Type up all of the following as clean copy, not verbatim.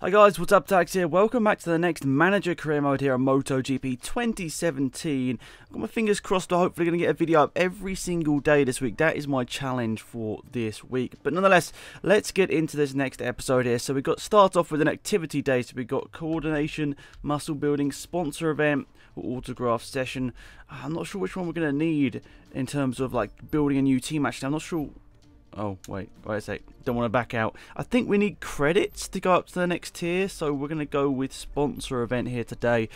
Hi guys, what's up, Tax here. Welcome back to the next manager career mode here on MotoGP 2017. I've got my fingers crossed we're hopefully going to get a video up every single day this week. That is my challenge for this week. But nonetheless, let's get into this next episode here. So we've got start off with an activity day. So we've got coordination, muscle building, sponsor event, or autograph session. I'm not sure which one we're going to need in terms of like building a new team actually. I'm not sure. Oh, wait a sec. Don't want to back out. I think we need credits to go up to the next tier, so we're going to go with sponsor event here today.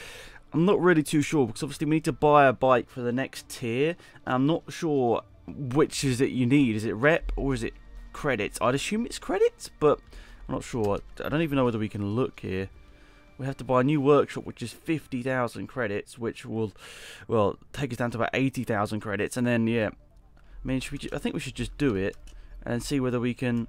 I'm not really too sure, because obviously we need to buy a bike for the next tier. I'm not sure which is it you need. Is it rep or is it credits? I'd assume it's credits, but I'm not sure. I don't even know whether we can look here. We have to buy a new workshop, which is 50,000 credits, which will, well, take us down to about 80,000 credits. And then, yeah, I mean, I think we should just do it and see whether we can.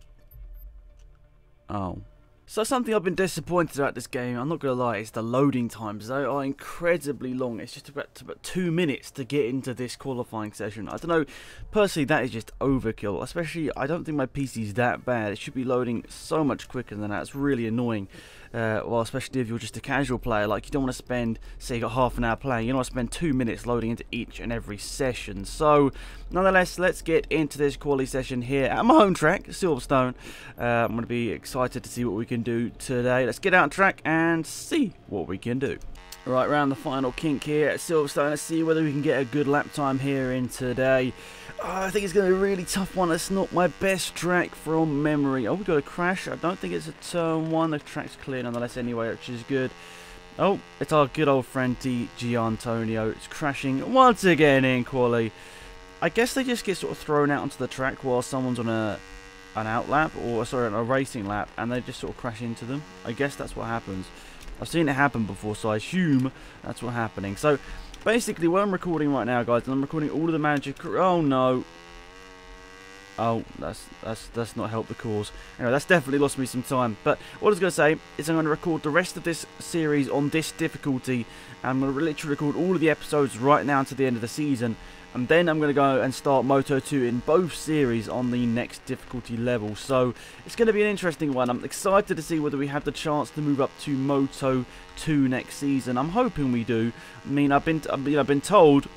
Oh. So something I've been disappointed about this game, I'm not going to lie, is the loading times. They are incredibly long. It's just about 2 minutes to get into this qualifying session. I don't know, personally that is just overkill. Especially, I don't think my PC is that bad. It should be loading so much quicker than that. It's really annoying. Well, especially if you're just a casual player. Like, you don't want to spend, say you got half an hour playing, you don't want to spend 2 minutes loading into each and every session. So, nonetheless, let's get into this quali session here at my home track, Silverstone. I'm going to be excited to see what we can do today. Let's get out on track and see what we can do. Right, round the final kink here at Silverstone. Let's see whether we can get a good lap time here in today. Oh, I think it's going to be a really tough one. It's not my best track from memory. Oh, we got a crash. I don't think it's a turn one. The track's clear nonetheless anyway, which is good. Oh, it's our good old friend Giantonio. It's crashing once again in quali. I guess they just get sort of thrown out onto the track while someone's on an out lap, or sorry, on a racing lap, and they just sort of crash into them. I guess that's what happens. I've seen it happen before, so I assume that's what's happening. So, basically, what I'm recording right now, guys, and I'm recording all of the manager. Oh no! Oh, that's not helped the cause. Anyway, that's definitely lost me some time. But what I was going to say is I'm going to record the rest of this series on this difficulty. And I'm going to literally record all of the episodes right now to the end of the season. And then I'm going to go and start Moto 2 in both series on the next difficulty level. So it's going to be an interesting one. I'm excited to see whether we have the chance to move up to Moto 2 next season. I'm hoping we do. I mean, I've been told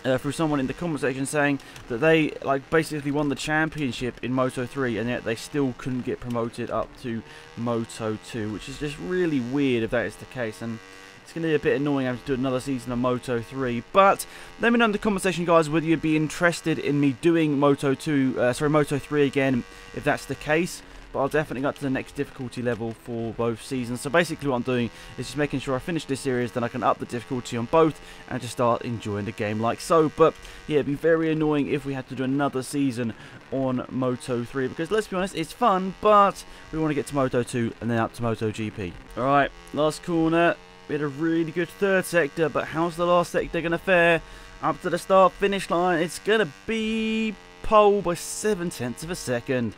through someone in the comment section saying that they basically won the championship in Moto 3 and yet they still couldn't get promoted up to Moto 2, which is just really weird if that is the case. And it's going to be a bit annoying having to do another season of Moto 3. But let me know in the comment section, guys, whether you'd be interested in me doing Moto 3 again, if that's the case. But I'll definitely go up to the next difficulty level for both seasons. So basically what I'm doing is just making sure I finish this series, then I can up the difficulty on both and just start enjoying the game like so. But yeah, it'd be very annoying if we had to do another season on Moto 3, because let's be honest, it's fun, but we want to get to Moto 2 and then up to MotoGP. Alright, last corner. We had a really good third sector, but how's the last sector going to fare? Up to the start finish line, it's going to be pole by 0.7 of a second.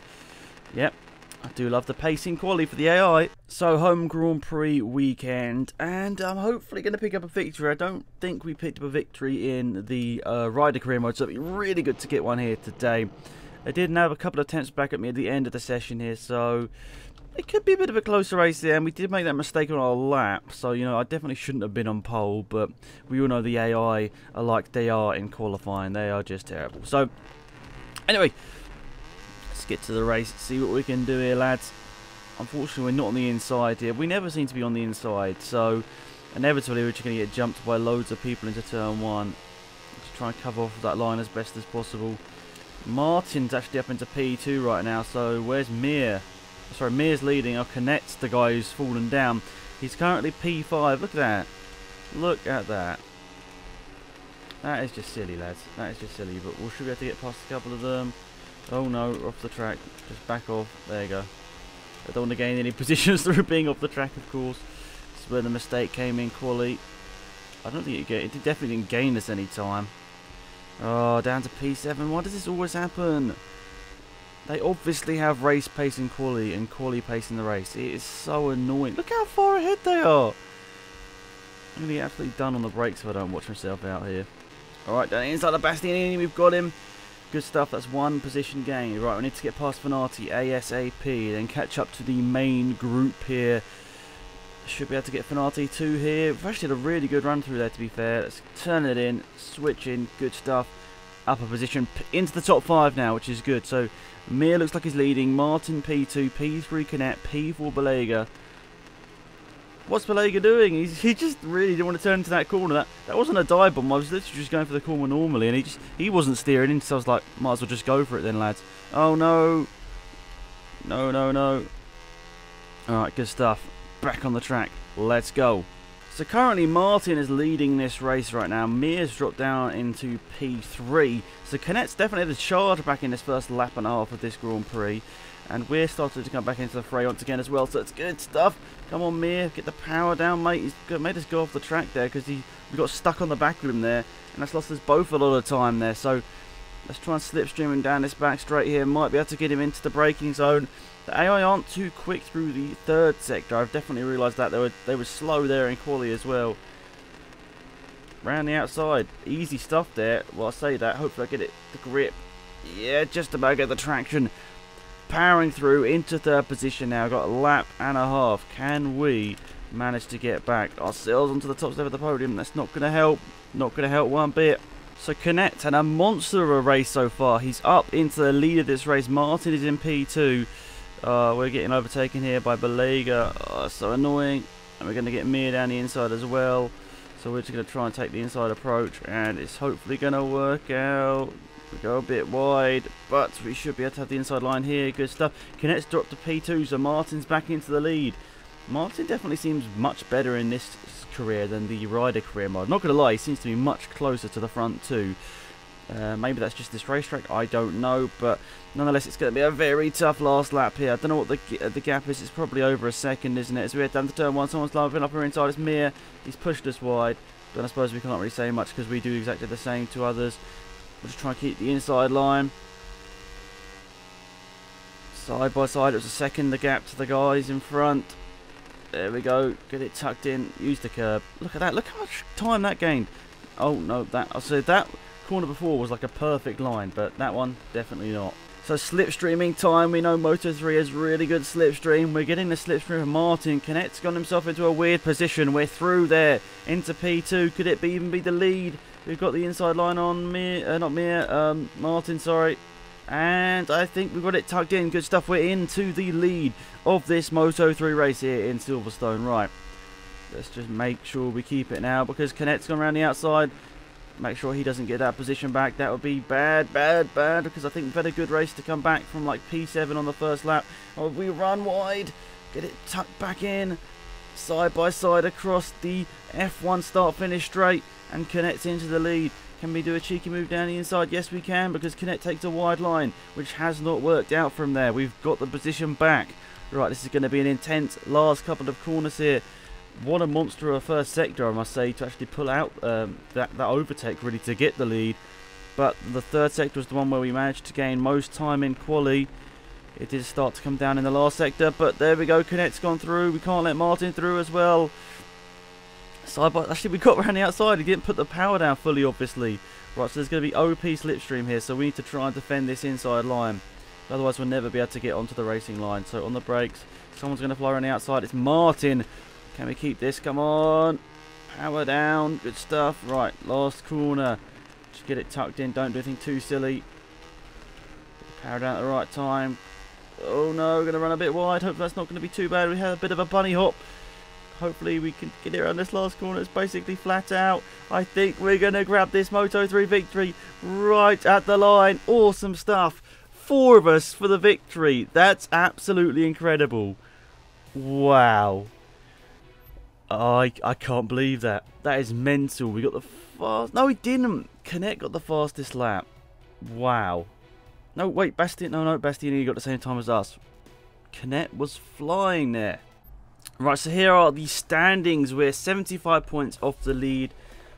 Yep, I do love the pacing quality for the AI. So, home Grand Prix weekend, and I'm hopefully going to pick up a victory. I don't think we picked up a victory in the rider career mode, so it'd be really good to get one here today. I did have a couple of attempts back at me at the end of the session here, so it could be a bit of a closer race there, and we did make that mistake on our lap, so, you know, I definitely shouldn't have been on pole, but we all know the AI are like they are in qualifying. They are just terrible. So, anyway, let's get to the race, see what we can do here, lads. Unfortunately, we're not on the inside here. We never seem to be on the inside, so inevitably we're just going to get jumped by loads of people into turn one. Just try and cover off that line as best as possible. Martin's actually up into P2 right now, so where's Mir? Sorry, Mir's leading. I'll connect the guy who's fallen down. He's currently P5. Look at that. Look at that. That is just silly, lads. That is just silly. But we should be able to get past a couple of them. Oh no, we're off the track. Just back off. There you go. I don't want to gain any positions through being off the track, of course. This is where the mistake came in, quali. I don't think it definitely didn't gain us any time. Oh, down to P7. Why does this always happen? They obviously have race pace in quali and quali pace in the race. It is so annoying. Look how far ahead they are. I'm going to get absolutely done on the brakes if I don't watch myself out here. Alright, down inside the Bastianini, we've got him. Good stuff, that's one position gain. Right, we need to get past Fanati ASAP, then catch up to the main group here. Should be able to get Fanati 2 here. We've actually had a really good run through there, to be fair. Let's turn it in, switch in, good stuff. Upper position, into the top 5 now, which is good. So, Mir looks like he's leading. Martin P2, P3 Canet, P4 Belega. What's Belega doing? He just really didn't want to turn into that corner. That wasn't a dive bomb. I was literally just going for the corner normally, and he wasn't steering in, so I was like, might as well just go for it then, lads. Oh no. No, no, no. Alright, good stuff. Back on the track. Let's go. So currently Martin is leading this race right now. Mir's dropped down into P3. So Canet's definitely the charge back in this first lap and a half of this Grand Prix. And we're starting to come back into the fray once again as well. So it's good stuff. Come on, Mir. Get the power down, mate. He's made us go off the track there because we got stuck on the back of him there. And that's lost us both a lot of time there. So let's try and slipstream him down this back straight here. Might be able to get him into the braking zone. The AI aren't too quick through the third sector. I've definitely realised that. They were slow there in quali as well. Round the outside. Easy stuff there. Well, I say that. Hopefully I get it the grip. Yeah, just about get the traction. Powering through into third position now. Got a lap and a half. Can we manage to get back ourselves onto the top step of the podium? That's not going to help. Not going to help one bit. So Canet had a monster of a race so far. He's up into the lead of this race. Martin is in P2. We're getting overtaken here by Belega. Oh, so annoying. And we're going to get Mir down the inside as well. So we're just going to try and take the inside approach. And it's hopefully going to work out. We go a bit wide. But we should be able to have the inside line here. Good stuff. Canet's dropped to P2. So Martin's back into the lead. Martin definitely seems much better in this career than the Ryder career mode. Not going to lie, he seems to be much closer to the front too. Maybe that's just this racetrack, I don't know, but nonetheless it's going to be a very tough last lap here. I don't know what the gap is. It's probably over a second, isn't it? As we head down to turn 1, someone's lining up here inside. It's Mir. He's pushed us wide, but I suppose we can't really say much because we do exactly the same to others. We'll just try and keep the inside line. Side by side, it was a second the gap to the guys in front. There we go. Get it tucked in. Use the curb. Look at that. Look how much time that gained. Oh no, I said that corner before was like a perfect line, but that one definitely not. So slipstreaming time. We know Moto3 has really good slipstream. We're getting the slipstream of Martin. Canet's got himself into a weird position. We're through there into P2. Could it even be the lead? We've got the inside line on Martin, sorry. And I think we've got it tucked in. Good stuff. We're into the lead of this Moto3 race here in Silverstone. Right. Let's just make sure we keep it now because Canet's gone around the outside. Make sure he doesn't get that position back. That would be bad, bad, bad because I think we've had a good race to come back from like P7 on the first lap. Oh, we run wide. Get it tucked back in. Side by side across the F1 start finish straight. And Canet's into the lead. Can we do a cheeky move down the inside? Yes, we can, because Canet takes a wide line, which has not worked out from there. We've got the position back. Right, this is going to be an intense last couple of corners here. What a monster of a first sector, I must say, to actually pull out that overtake, really, to get the lead. But the third sector was the one where we managed to gain most time in quali. It did start to come down in the last sector, but there we go. Canet's gone through. We can't let Martin through as well. Actually, we got around the outside. He didn't put the power down fully, obviously. Right, so there's going to be OP slipstream here, so we need to try and defend this inside line. Otherwise, we'll never be able to get onto the racing line. So on the brakes, someone's going to fly around the outside. It's Martin. Can we keep this? Come on. Power down. Good stuff. Right, last corner. Just get it tucked in. Don't do anything too silly. Power down at the right time. Oh no, we're going to run a bit wide. Hopefully that's not going to be too bad. We had a bit of a bunny hop. Hopefully we can get it around this last corner. It's basically flat out. I think we're going to grab this Moto3 victory right at the line. Awesome stuff. 4 of us for the victory. That's absolutely incredible. Wow. I can't believe that. That is mental. We got the fast... No, we didn't. Canet got the fastest lap. Wow. No, wait. Bastianini got the same time as us. Canet was flying there. Right, so here are the standings. We're 75 points off the lead.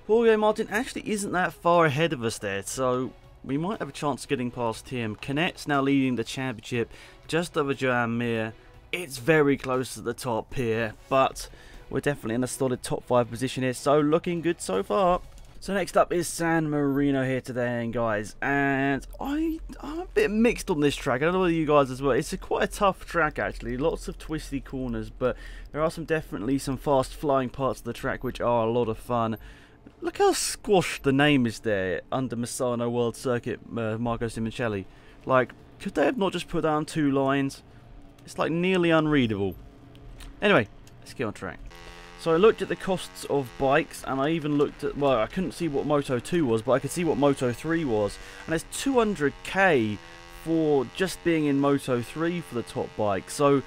Jorge Martin actually isn't that far ahead of us there, so we might have a chance of getting past him. Canet's now leading the championship just over Joan Mir. It's very close to the top here, but we're definitely in a solid top 5 position here, so looking good so far. So next up is San Marino here today, guys, and I'm a bit mixed on this track. I don't know whether you guys as well. It's quite a tough track actually, lots of twisty corners, but there are definitely some fast flying parts of the track which are a lot of fun. Look how squashed the name is there under Misano World Circuit, Marco Simoncelli. Like, could they have not just put down 2 lines? It's like nearly unreadable. Anyway, let's get on track. So I looked at the costs of bikes, and I even looked at, well, I couldn't see what Moto 2 was, but I could see what Moto 3 was. And it's 200k for just being in Moto 3 for the top bike. So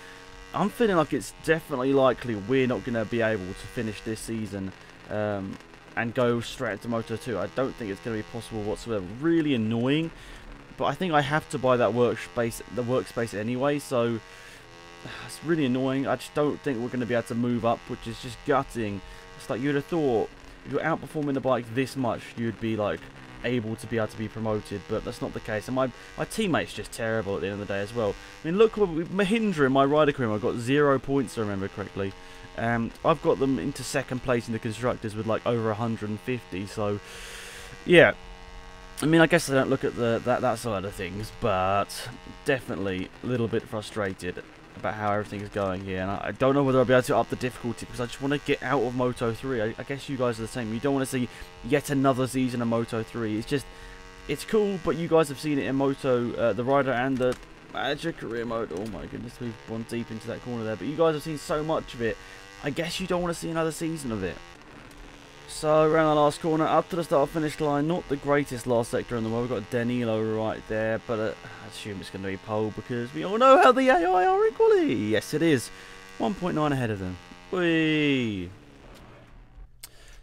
I'm feeling like it's definitely likely we're not going to be able to finish this season and go straight into Moto 2. I don't think it's going to be possible whatsoever. Really annoying, but I think I have to buy that workspace anyway, so it's really annoying. I just don't think we're going to be able to move up, which is just gutting. It's like you'd have thought if you're outperforming the bike this much, you'd be like able to be promoted, but that's not the case. And my teammate's just terrible at the end of the day as well. I mean, look, Mahindra in my rider career, I got 0 points, I remember correctly. I've got them into second place in the constructors with like over 150. So yeah, I mean, I guess I don't look at that side of things, but definitely a little bit frustrated about how everything is going here, and I don't know whether I'll be able to up the difficulty because I just want to get out of Moto 3. I guess you guys are the same. You don't want to see yet another season of Moto 3. It's just, it's cool, but you guys have seen it in Moto, the Rider and the Manager career mode. Oh my goodness, we've gone deep into that corner there, but you guys have seen so much of it. I guess you don't want to see another season of it. So around the last corner, up to the start finish line, not the greatest last sector in the world. We've got Danilo right there, but I assume it's going to be pole because we all know how the AI are equally. Yes, it is. 1.9 ahead of them. Whee!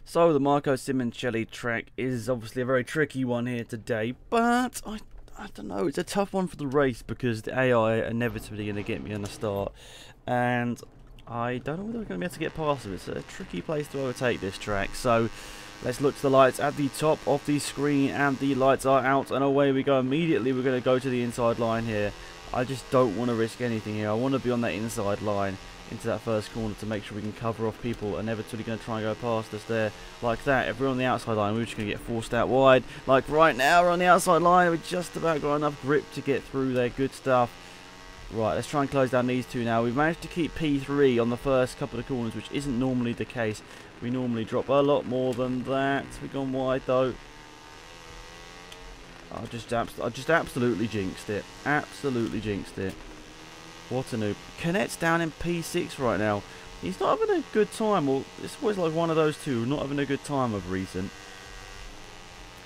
So the Marco Simoncelli track is obviously a very tricky one here today, but I don't know, it's a tough one for the race because the AI are inevitably going to get me on the start, and I don't know whether we're going to be able to get past them. It's a tricky place to overtake this track. So let's look to the lights at the top of the screen, and the lights are out, and away we go. Immediately we're going to go to the inside line here. I just don't want to risk anything here. I want to be on that inside line into that first corner to make sure we can cover off people. Inevitably going to try and go past us there like that. If we're on the outside line, we're just going to get forced out wide. Like right now, we're on the outside line. We've just about got enough grip to get through there. Good stuff. Right, let's try and close down these two now. We've managed to keep P3 on the first couple of corners, which isn't normally the case. We normally drop a lot more than that. We've gone wide though. I just absolutely jinxed it. Absolutely jinxed it. What a noob. Canet's down in P6 right now. He's not having a good time. Well, it's always like one of those two, not having a good time of recent.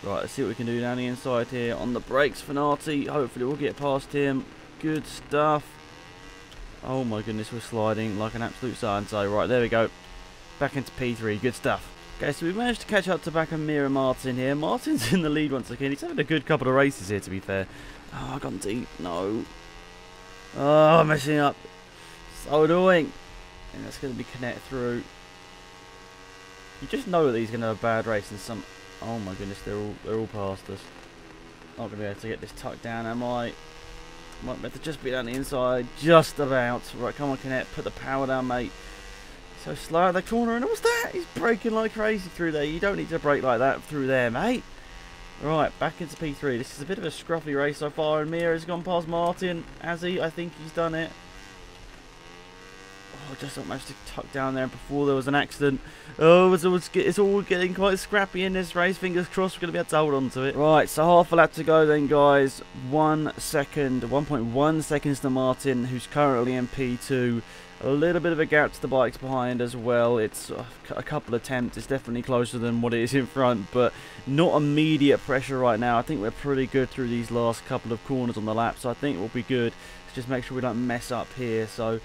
Right, let's see what we can do down the inside here. On the brakes, Fanati. Hopefully we'll get past him. Good stuff. Oh my goodness, we're sliding like an absolute so-and-so. Right, there we go. Back into P3. Good stuff. Okay, so we've managed to catch up to back Amir and Martin here. Martin's in the lead once again. He's having a good couple of races here, to be fair. Oh, I got deep. No. Oh, messing up. So annoying. And that's going to be Canet through. You just know that he's going to have a bad race and some... Oh my goodness, they're all past us. Not going to be able to get this tucked down, am I? Might have to just be down the inside, just about. Right, come on, Canet, put the power down, mate. So slow out the corner, and what's that? He's braking like crazy through there. You don't need to brake like that through there, mate. Right, back into P3. This is a bit of a scruffy race so far, and Mia has gone past Martin. Has he? I think he's done it. Oh, just not managed to tuck down there before there was an accident. Oh, it's all getting quite scrappy in this race. Fingers crossed we're going to be able to hold on to it. Right, so half a lap to go then, guys. 1 second, 1.1 seconds to Martin, who's currently in P2. A little bit of a gap to the bikes behind as well. It's a couple of attempts. It's definitely closer than what it is in front, but not immediate pressure right now. I think we're pretty good through these last couple of corners on the lap, so I think we'll be good. Let's just make sure we don't mess up here. So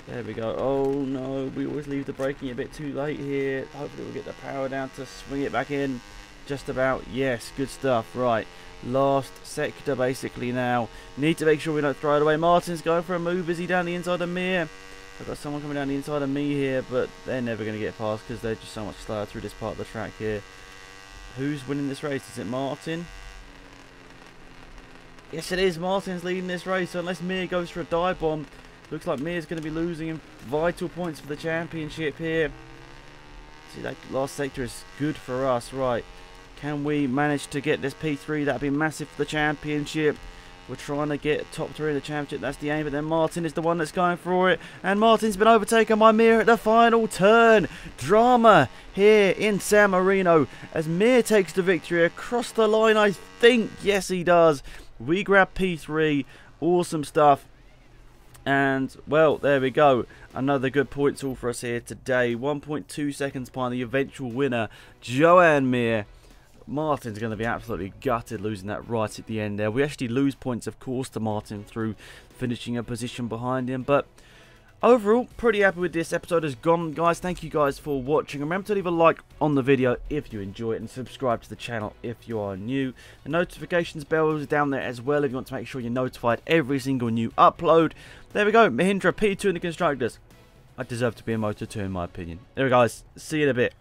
there we go. Oh no, we always leave the braking a bit too late here. Hopefully we'll get the power down to swing it back in. Just about. Yes, good stuff. Right, last sector basically now. Need to make sure we don't throw it away. Martin's going for a move. Is he down the inside of Mir? I've got someone coming down the inside of me here, but they're never going to get past because they're just so much slower through this part of the track here. Who's winning this race? Is it Martin? Yes, it is. Martin's leading this race, so unless Mir goes for a dive bomb, looks like Mir's going to be losing vital points for the championship here. See, that last sector is good for us. Right. Can we manage to get this P3? That'd be massive for the championship. We're trying to get top 3 in the championship. That's the aim. But then Martin is the one that's going for it. And Martin's been overtaken by Mir at the final turn. Drama here in San Marino as Mir takes the victory across the line, I think. Yes, he does. We grab P3. Awesome stuff. And, well, there we go. Another good points all for us here today. 1.2 seconds behind the eventual winner, Joan Mir. Martin's going to be absolutely gutted losing that right at the end there. We actually lose points, of course, to Martin through finishing a position behind him. But overall, pretty happy with this episode has gone, guys. Thank you guys for watching. Remember to leave a like on the video if you enjoy it and subscribe to the channel if you are new. The notifications bell is down there as well if you want to make sure you're notified every single new upload. There we go. Mahindra P2 in the Constructors. I deserve to be in Moto2 in my opinion. There we go, guys. See you in a bit.